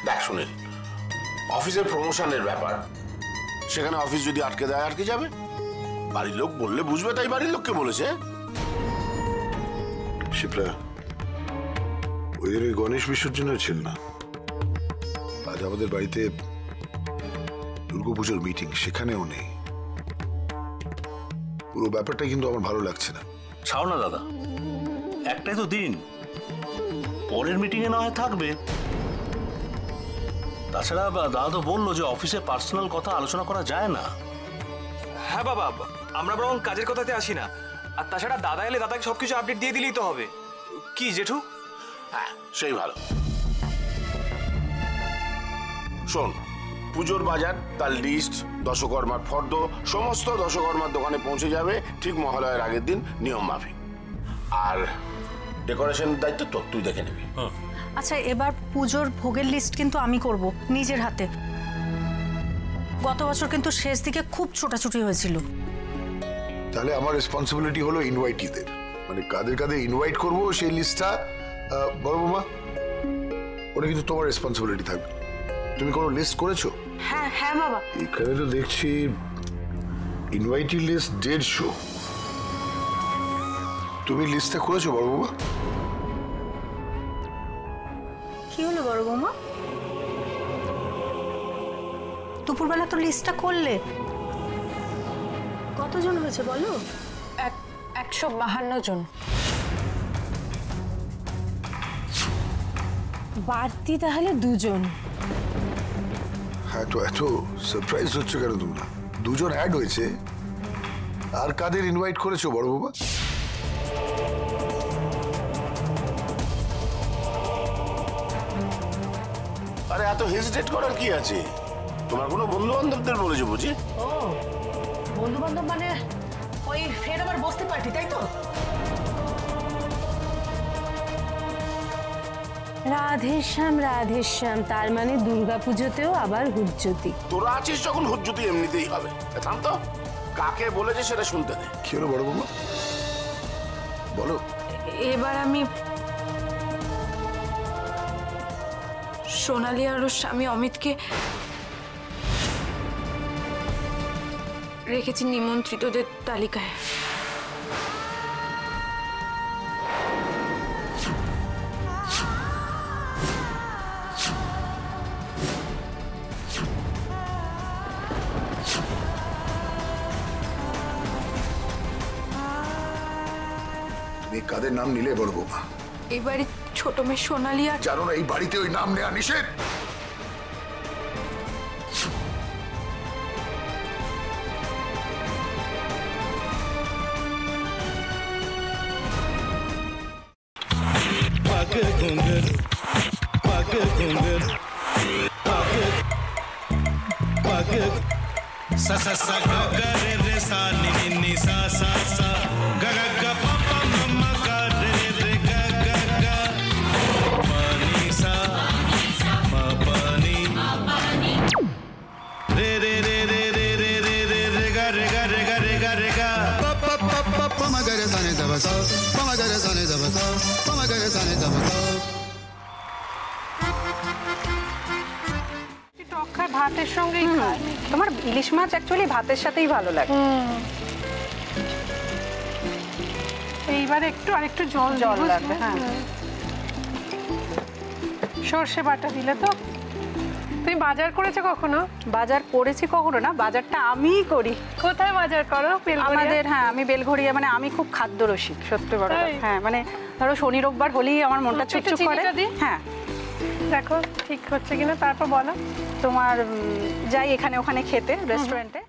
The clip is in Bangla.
দেখ সুনীল, অফিসের প্রমোশনের ব্যাপার, সেখানে অফিস যদি আটকে দেয় আর কি যাবে? বাড়ির লোক বললে বুঝবে, তাই বাড়ির লোককে বলেছে। শিপ্রা, ওই দিন ওই গণেশ বিসর্জনের ছিল না, আজ আমাদের বাড়িতে দুর্গাপুজোর মিটিং, সেখানেও নেই। পুরো ব্যাপারটা কিন্তু আমার ভালো লাগছে না। ছাও না দাদা, একটাই তো দিন, পরের মিটিং এ না হয় থাকবে। তাছাড়া দাদা তো বললো যে অফিসে পার্সোনাল কথা আলোচনা করা যায় না। হ্যাঁ বাবা, আমরা বরং কাজের কথাতে আসি না। আর তাছাড়া দাদা এলে দাদাকে সবকিছু আপডেট দিয়ে দিলেই তো হবে, কি জেঠু? হ্যাঁ, সেই ভালো। শোন, পুজোর বাজার, তার লিস্ট, দশকর্মার ফর্দ সমস্ত দশকর্মার দোকানে পৌঁছে যাবে ঠিক মহালয়ের আগের দিন নিয়ম মাফিক। আর ডেকোরেশনের দায়িত্ব তো তুই দেখে নিবি। আচ্ছা, এবার পুজোর ভোগের লিস্ট কিন্তু আমি করব নিজের হাতে। গত বছর কিন্তু শেষ দিকে খুব ছোটাছুটি হয়েছিল। তাহলে আমার রেসপন্সিবিলিটি হলো ইনভাইটিদের, মানে কাদের কাদের ইনভাইট করবো সেই লিস্টটা। বড় বৌমা, ওটা কিন্তু তোমার রেসপন্সিবিলিটি থাকবে। তুমি কোনো লিস্ট করেছো? হ্যাঁ হ্যাঁ বাবা। এখানে তো দেখছি ইনভাইটি লিস্ট 150। তুমি লিস্টটা করেছো বড় বৌমা? কি হলো বড় বৌমা, দুপুরবেলা তো লিস্টটা করলে? কতজন হয়েছে বলো? 152 জন। বাড়তি তাহলে 2 জন। হ্যাঁ, তো এত সারপ্রাইজ হচ্ছে কেন তোমরা? 2 জন অ্যাড হয়েছে। আর কাদের ইনভাইট করেছো বড় বাবা? আরে এত হেজিটেট করার কি আছে? তোমার কোনো বন্ধু বান্ধবদের বলেছো বুঝি? ও, বন্ধু বান্ধব মানে ওই ফের আবার বসতে পার্টি, তাই তো? রাধেশ্যাম, তার মানে দুর্গাপুজোতেও আবার হুজ্জতি। তোরা আছিস যখন হুজ্জতি এমনিতেই হবে। থাম তো, কাকে বলেছে সেটা শুনতে দে। কি হলো বড় বাবা, বলো। এবার আমি সোনালি আর ওর স্বামী অমিতকে রেখেছি নিমন্ত্রিতদের তালিকায়। তুমি কাদের নাম নিলে বড় বৌমা? এবারে ছোট মেয়ে সোনালি আর জানো না এই বাড়িতে ওই নাম নেওয়া নিষেধ। sa sa sa ga ga re re sa ni ni ni sa sa sa ga ga ga pa pa ma ma ga re re ga ga ga pa ni sa ma pa ni re re re re re re re re re ga re ga re ga re ga re ga pa pa pa pa pa ma ga re sa ni da ba sa pa ma ga re sa ni da ba sa pa ma ga re sa ni da ba sa ভাতের সঙ্গেই খায়। তোমার ইলিশ মাছ অ্যাকচুয়ালি ভাতের সাথেই ভালো লাগে। এইবার একটু আরেকটু জল লাগবে। হ্যাঁ, সর্ষে বাটা দিলে তো। তুমি বাজার করেছো কখনো? বাজার করেছি কখনো না, বাজারটা আমিই করি। কোথায় বাজার করো? আমাদের, হ্যাঁ, আমি বেলঘড়িয়া, মানে আমি খুব খাদ্য রসিক, সত্যি বড়। হ্যাঁ, মানে ধরো শনি রোববার হলেই আমার মনটা চুপচুপ করে। হ্যাঁ, দেখো ঠিক হচ্ছে কিনা, তারপর বলো। তোমার যাই এখানে ওখানে খেতে রেস্টুরেন্টে।